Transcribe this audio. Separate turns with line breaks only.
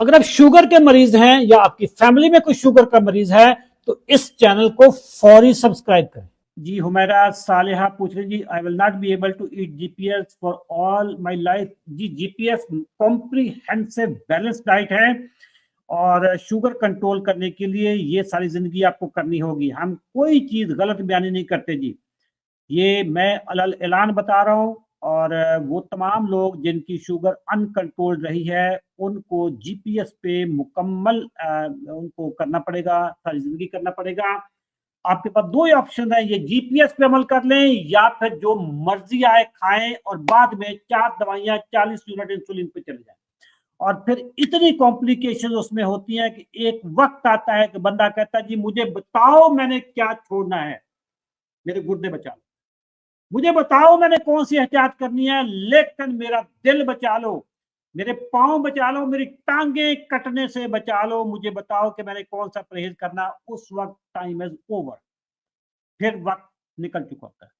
अगर आप शुगर के मरीज हैं या आपकी फैमिली में कोई शुगर का मरीज है तो इस चैनल को फौरी सब्सक्राइब करें। जी हुमैरा सालेहा पूछ रही जी, I will not be able to eat GPS for all my life. जी जीपीएस कॉम्प्रिहेंसिव बैलेंस डाइट है और शुगर कंट्रोल करने के लिए ये सारी जिंदगी आपको करनी होगी। हम कोई चीज गलत बयानी नहीं करते जी, ये मैं अलल ऐलान बता रहा हूँ। और वो तमाम लोग जिनकी शुगर अनकंट्रोल्ड रही है उनको जीपीएस पे मुकम्मल उनको करना पड़ेगा, सारी जिंदगी करना पड़ेगा। आपके पास दो ही ऑप्शन है, ये जीपीएस पे अमल कर लें या फिर जो मर्जी आए खाएं और बाद में 4 दवाइयां 40 यूनिट इंसुलिन पे चले जाए। और फिर इतनी कॉम्प्लिकेशन उसमें होती है कि एक वक्त आता है कि बंदा कहता है जी मुझे बताओ मैंने क्या छोड़ना है, मेरे गुर्दे बचा लो, मुझे बताओ मैंने कौन सी एहतियात करनी है, लेकिन मेरा दिल बचा लो, मेरे पांव बचा लो, मेरी टांगे कटने से बचा लो, मुझे बताओ कि मैंने कौन सा परहेज करना। उस वक्त टाइम इज ओवर, फिर वक्त निकल चुका होता है।